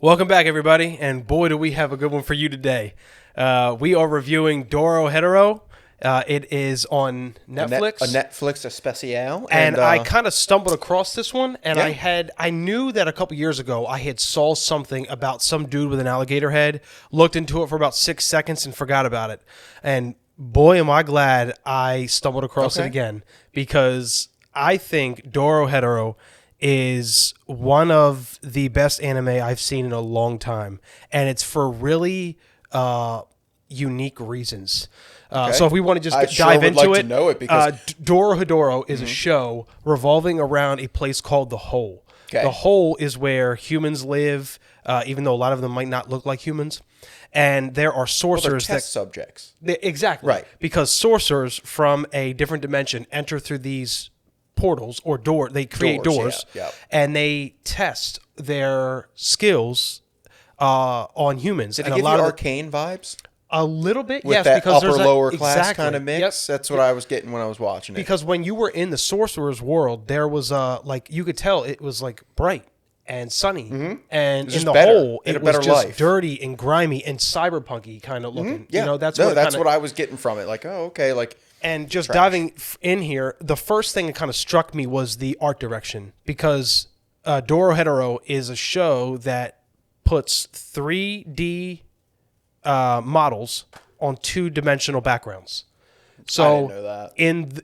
Welcome back, everybody, and boy, do we have a good one for you today. We are reviewing DOROHEDORO. It is on Netflix. A Netflix especial. And I kind of stumbled across this one, and Yeah. I knew that a couple years ago I had saw something about some dude with an alligator head, looked into it for about 6 seconds and forgot about it. And boy, am I glad I stumbled across it Okay. again, because I think DOROHEDORO is one of the best anime I've seen in a long time, and it's for really unique reasons. So if we want to just I dive sure would into like it, to know it because- DOROHEDORO is a show revolving around a place called the Hole. Okay. The Hole is where humans live, even though a lot of them might not look like humans. And there are they're sorcerers test subjects. exactly, Right. because sorcerers from a different dimension enter through these portals or they create doors, yeah. and they test their skills on humans. Did and it give a you lot of arcane vibes? a little bit, With yes, that because upper there's lower class exactly. kind of mix? Yep. That's what I was getting when I was watching it. Because when you were in the sorcerer's world, there was like you could tell it was like bright and sunny, and in just the better. Hole It had it a was better just life. dirty and grimy and cyberpunky kind of looking. Yeah. You know, that's no, what that's kinda, what I was getting from it. Like, oh, okay, like And just Trash. diving in here, the first thing that kind of struck me was the art direction, because DOROHEDORO is a show that puts 3D models on two-dimensional backgrounds. So I didn't know that.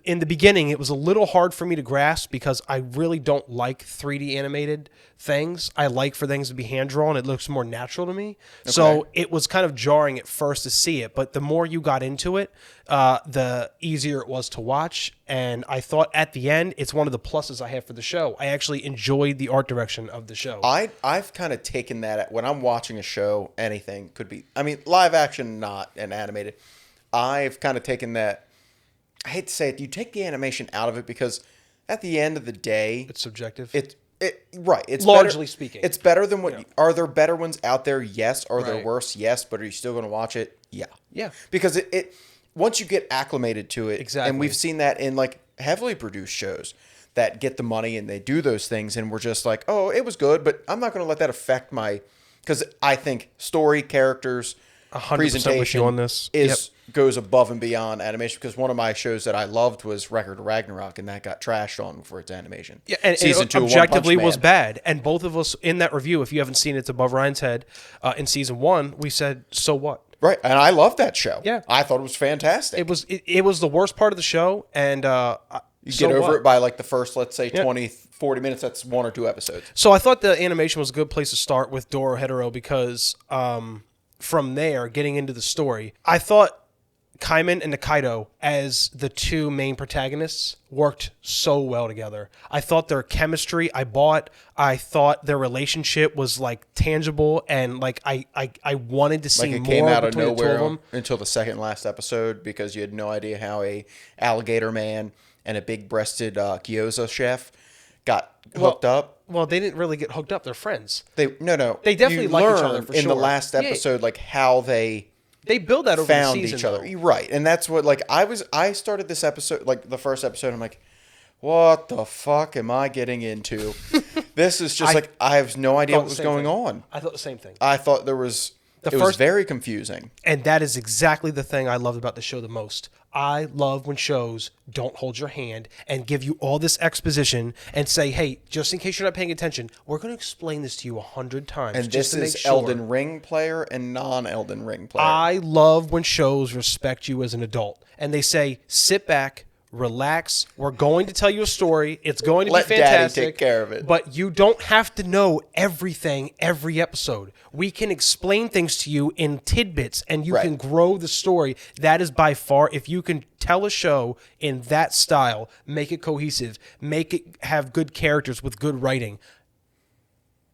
in the beginning, it was a little hard for me to grasp because I really don't like 3D animated things. I like for things to be hand drawn. It looks more natural to me. So Okay. it was kind of jarring at first to see it, but the more you got into it, the easier it was to watch. And I thought at the end, it's one of the pluses I have for the show. I actually enjoyed the art direction of the show. I've kind of taken that when I'm watching a show, anything could be, I mean, live action, not an animated. I've kind of taken that. I hate to say it, you take the animation out of it because at the end of the day, It's subjective. right. It's Largely better, speaking. it's better than what. Are there better ones out there? Yes. Are there Right. worse? Yes. But are you still going to watch it? Yeah. Yeah. Because it once you get acclimated to it, Exactly. and we've seen that in like heavily produced shows that get the money and they do those things, and we're just like, oh, it was good, but I'm not going to let that affect my. Because I think story, characters, 100% with presentation you on this. goes above and beyond animation. Because one of my shows that I loved was Record of Ragnarok, and that got trashed on for its animation. Yeah, and Season it 2 of One objectively Punch was Man. bad. And both of us in that review, if you haven't seen it, it's above Ryan's head. In season 1, we said, "So what?" Right, and I loved that show. Yeah. I thought it was fantastic. It was the worst part of the show, and You get over it by like the first, let's say, 20, 40 minutes. That's one or two episodes. So I thought the animation was a good place to start with DOROHEDORO because from there, getting into the story, I thought Kaiman and Nikaido as the two main protagonists worked so well together. I thought their chemistry I bought. I thought their relationship was like tangible, and like I wanted to see Like it more came out of between the two of nowhere them. until the second last episode because you had no idea how a alligator man and a big-breasted gyoza chef got hooked up. Well, they didn't really get hooked up. They're friends. They They definitely you like each learn other, for in the sure. last Yeah. episode like how they They build that over found the season, each other. though. Right. And that's what like I started this episode, like the first episode, I'm like, what the fuck am I getting into? This is just like I have no idea thought what the was same going thing. on. I thought the same thing. I thought there was it was first- very confusing. And that is exactly the thing I loved about the show the most. I love when shows don't hold your hand and give you all this exposition and say, hey, just in case you're not paying attention, we're going to explain this to you 100 times. And just this to is make sure. Elden Ring player and non-Elden Ring player. I love when shows respect you as an adult and they say, sit back, relax. We're going to tell you a story. It's going to Let be Daddy fantastic. take care of it. But you don't have to know everything every episode. We can explain things to you in tidbits and you Right. can grow the story. That is by far, if you can tell a show in that style, make it cohesive, make it have good characters with good writing,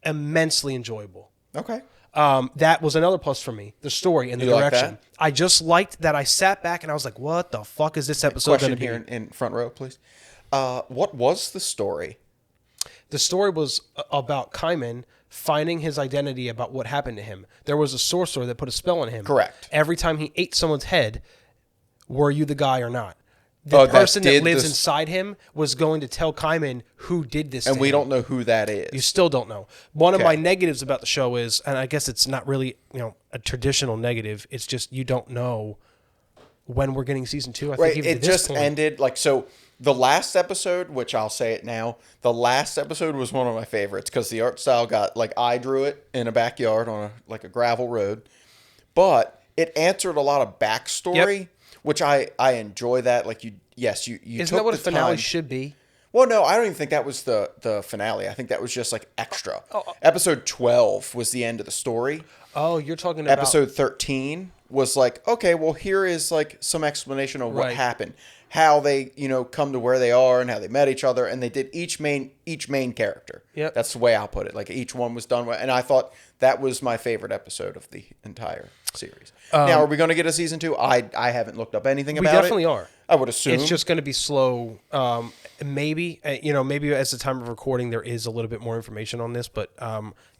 immensely enjoyable. Okay. That was another plus for me, the story and the You like direction. that? I just liked that I sat back and I was like, what the fuck is this episode going Question to be? here in front row, please. What was the story? The story was about Kaiman finding his identity about what happened to him. There was a sorcerer that put a spell on him. Correct. Every time he ate someone's head, were you the guy or not? the person that lives inside him was going to tell Kaiman who did this. And we don't know who that is. You still don't know. One of my negatives about the show is, and I guess it's not really a traditional negative. It's just you don't know when we're getting season 2. I think even it just ended so. The last episode, which I'll say it now, the last episode was one of my favorites because the art style got I drew it in a backyard on a gravel road, but it answered a lot of backstory, which I enjoy that. You isn't that what a finale should be? Well, no, I don't even think that was the finale. I think that was just extra. Episode 12 was the end of the story. Oh, you're talking about episode 13 was okay, well here is some explanation of what happened. How they, come to where they are and how they met each other, and they did each main character. Yep. That's the way I'll put it. Each one was done, and I thought that was my favorite episode of the entire series. Now, are we going to get a season 2? I haven't looked up anything about it. We definitely are. I would assume it's just going to be slow. Maybe as the time of recording, there is a little bit more information on this, but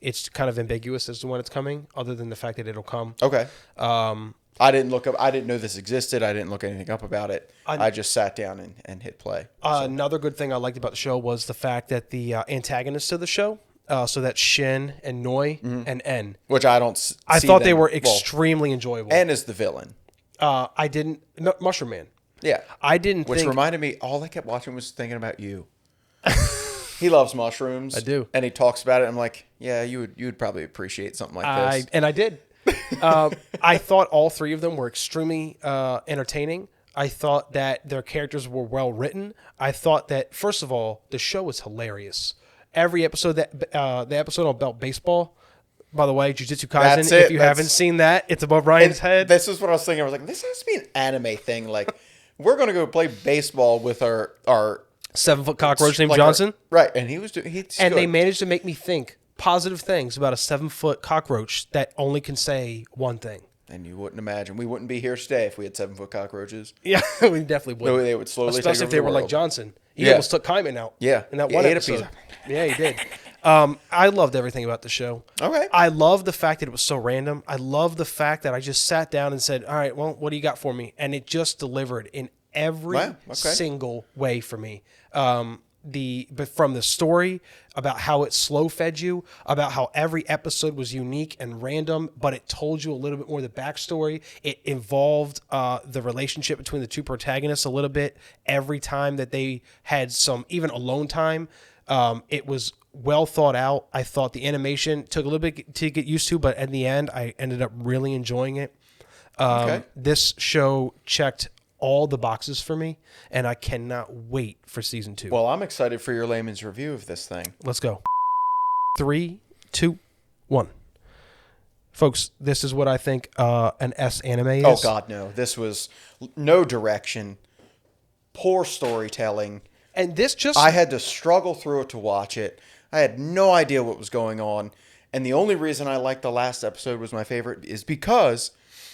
it's kind of ambiguous as to when it's coming, other than the fact that it'll come. Okay. I didn't look up. I didn't know this existed. I didn't look anything up about it. I just sat down and hit play. Another good thing I liked about the show was the fact that the antagonists of the show, so that's Shin and Noi and En, which I thought they were extremely enjoyable. En is the villain. Mushroom Man. Yeah, I didn't. Which reminded me, all I kept watching was thinking about you. He loves mushrooms. I do, and he talks about it. I'm like, yeah, you would probably appreciate something like this. And I did. I thought all 3 of them were extremely entertaining. I thought that their characters were well written. I thought that, first of all, the show was hilarious. Every episode the episode about baseball. By the way, Jujutsu Kaisen. If you haven't seen that, it's above Ryan's head. This is what I was thinking. I was like, this has to be an anime thing. We're gonna go play baseball with our 7-foot cockroach named Johnson. Right, and he's they managed to make me think positive things about a 7-foot cockroach that only can say one thing. And you wouldn't imagine. We wouldn't be here today if we had 7-foot cockroaches. Yeah, we definitely would. They would slowly Especially take if they were like Johnson. He almost took Kaiman out. Yeah. In that one episode. Yeah, he did. I loved everything about the show. Okay. I love the fact that it was so random. I love the fact that I just sat down and said, all right, well, what do you got for me? And it just delivered in every single way for me. But from the story, about how it slow fed you, about how every episode was unique and random, but it told you a little bit more of the backstory. It involved the relationship between the 2 protagonists a little bit every time that they had some even alone time. It was well thought out. I thought the animation took a little bit to get used to, but in the end, I ended up really enjoying it. This show checked all the boxes for me, and I cannot wait for season 2. Well, I'm excited for your layman's review of this thing. Let's go. 3, 2, 1. Folks, this is what I think an S anime is. Oh, God, no. This was no direction, poor storytelling. And this I had to struggle through it to watch it. I had no idea what was going on. And the only reason I liked the last episode was my favorite is because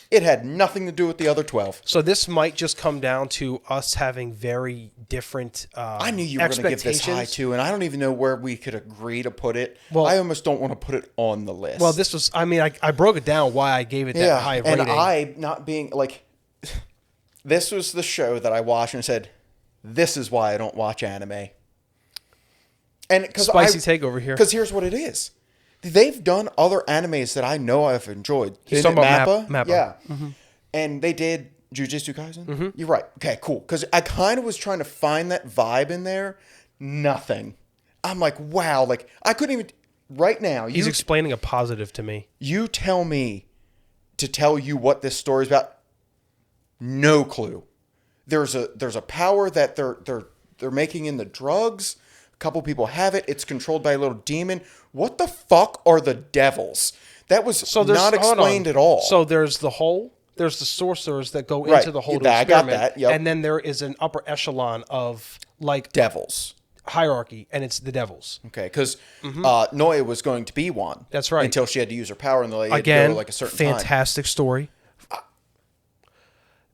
it had nothing to do with the other 12. So this might just come down to us having very different I knew you were going to give this high too, and I don't even know where we could agree to put it. Well, I almost don't want to put it on the list. Well, this was, I broke it down why I gave it that high rating. And I, not being, this was the show that I watched and said, this is why I don't watch anime. And Spicy take over here. Because here's what it is. They've done other animes that I know I've enjoyed. He's talking about Mappa? Yeah. Mm-hmm. And they did Jujutsu Kaisen? Mm-hmm. You're right. Okay, cool. Because I kind of was trying to find that vibe in there. Nothing. I'm like, wow. I couldn't even... Right now... He's explaining a positive to me. You tell me to tell you what this story's about. No clue. There's a power that they're making in the drugs. A couple people have it. It's controlled by a little demon. What the fuck are the devils? That was not explained at all. So there's the hole. There's the sorcerers that go into the hole to experiment. I got that. Yep. And then there is an upper echelon of devils hierarchy, and it's the devils. Okay, because Noya was going to be one. That's right. Until she had to use her power, and they had to go a certain fantastic time. Story.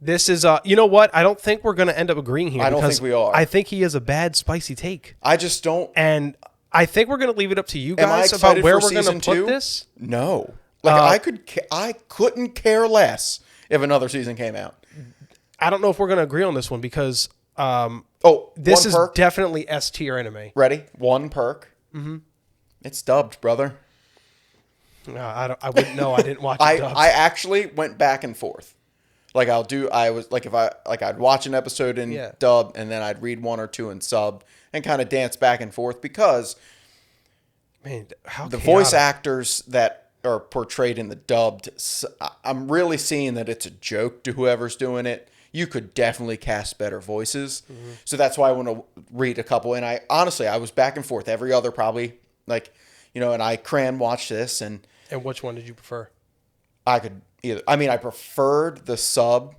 This is, you know what? I don't think we're going to end up agreeing here. I don't think we are. I think he has a bad spicy take. I just don't. And I think we're going to leave it up to you guys about where we're going to put this. No. I couldn't care less if another season came out. I don't know if we're going to agree on this one because This one is perk. definitely S tier anime. Ready? One perk. Mm-hmm. It's dubbed, brother. No, I wouldn't know. I didn't watch it dubbed. I actually went back and forth. Like I'd watch an episode in dub and then I'd read one or two in sub and kind of dance back and forth because the voice actors that are portrayed in the dubbed, I'm really seeing that it's a joke to whoever's doing it. You could definitely cast better voices. Mm-hmm. So that's why I want to read a couple. And I was back and forth every other probably and I watched this and which one did you prefer? I could either. I mean, I preferred the sub,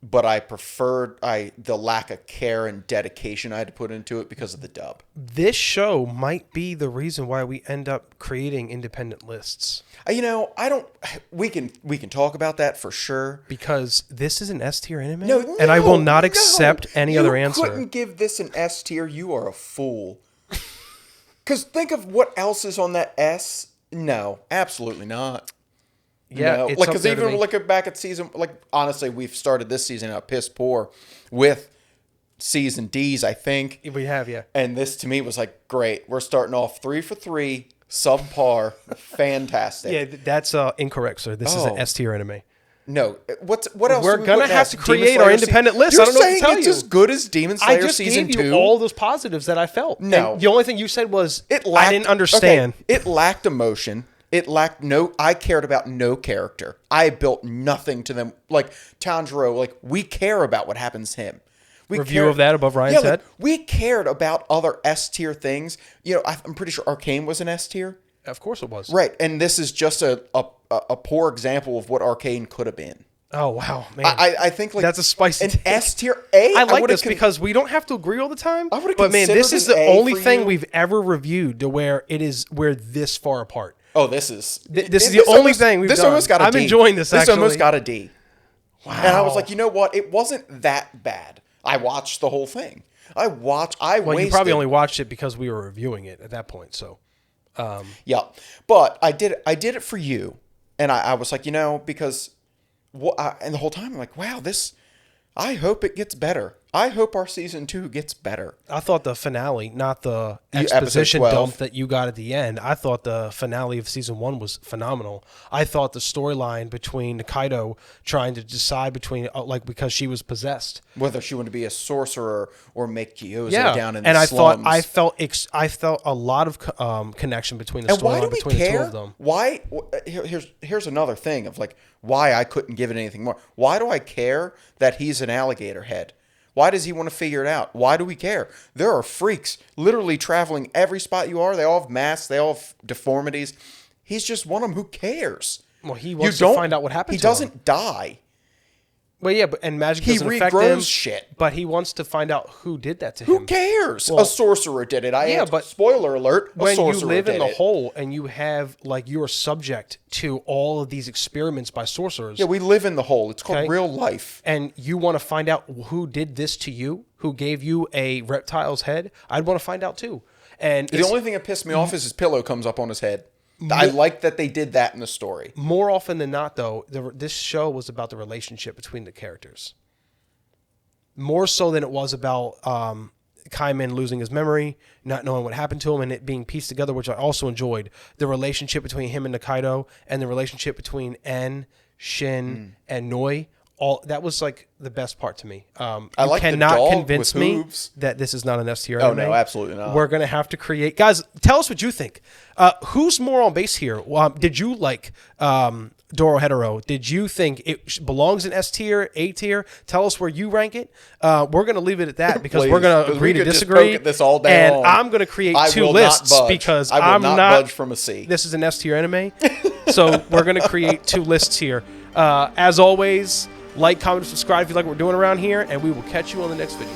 but I preferred the lack of care and dedication I had to put into it because of the dub. This show might be the reason why we end up creating independent lists. I don't. We can talk about that for sure. Because this is an S tier anime, no, and I will not accept any other answer. You couldn't give this an S tier. You are a fool. Because think of what else is on that S. No, absolutely not. Yeah, no. Because even looking back at season, honestly, we've started this season out piss poor with season D's, I think. We have, yeah. And this to me was like, great. We're starting off 3 for 3, subpar, fantastic. Yeah, that's incorrect, sir. This is an S tier anime. No, what else? We're gonna have to create our independent list. I don't know what to tell you. It's as good as Demon Slayer season 2. I just gave you all those positives that I felt. No, and the only thing you said was I didn't understand. Okay, it lacked emotion. It lacked I cared about no character. I built nothing to them. Like Tanjiro, we care about what happens to him. Review of that above Ryan's head. We cared about other S tier things. I'm pretty sure Arcane was an S tier. Of course it was. Right, and this is just a poor example of what Arcane could have been. Oh, wow, man. I think that's a spicy an S tier. I like this because we don't have to agree all the time. But man, this is the only thing we've ever reviewed to where we're this far apart. Oh, this is the only thing we've done. This almost got a D. I'm enjoying this, actually. This almost got a D. Wow. And I was like, you know what? It wasn't that bad. I watched the whole thing. Well, you probably only watched it because we were reviewing it at that point, so... yeah, but I did it for you, and I was like, because and the whole time I'm like, wow, I hope it gets better. I hope our season 2 gets better. I thought the finale, not the exposition dump that you got at the end. I thought the finale of season 1 was phenomenal. I thought the storyline between Kaido trying to decide between, because she was possessed, whether she wanted to be a sorcerer or make Gyoza down in and the slums. I felt a lot of connection between the storyline between the two of them. Why? Here's another thing of why I couldn't give it anything more. Why do I care that he's an alligator head? Why does he want to figure it out? Why do we care? There are freaks literally traveling every spot you are. They all have masks. They all have deformities. He's just one of them. Who cares? Well, he wants to find out what happened to him. He doesn't die. Well, yeah, and magic doesn't affect him. He regrows shit. But he wants to find out who did that to him. Who cares? A sorcerer did it. But spoiler alert, when you live in the hole and you have, you're subject to all of these experiments by sorcerers. Yeah, we live in the hole. It's called real life. And you want to find out who did this to you, who gave you a reptile's head. I'd want to find out too. And the only thing that pissed me off is his pillow comes up on his head. I like that they did that in the story. More often than not, though, this show was about the relationship between the characters. More so than it was about Kaiman losing his memory, not knowing what happened to him, and it being pieced together, which I also enjoyed. The relationship between him and Nikaido, and the relationship between En, Shin, and Noi. That was the best part to me. I like cannot the dog convince with me hooves. that this is not an S tier Oh, anime. no, absolutely not. We're going to have to create... Guys, tell us what you think. Who's more on base here? Did you like DOROHEDORO? Did you think it belongs in S tier, A tier? Tell us where you rank it. We're going to leave it at that because we're going to agree to disagree. This all day and long. I'm going to create 2 lists because I will not budge from a C. This is an S tier anime. So we're going to create 2 lists here. As always... Like, comment, subscribe if you like what we're doing around here, and we will catch you on the next video.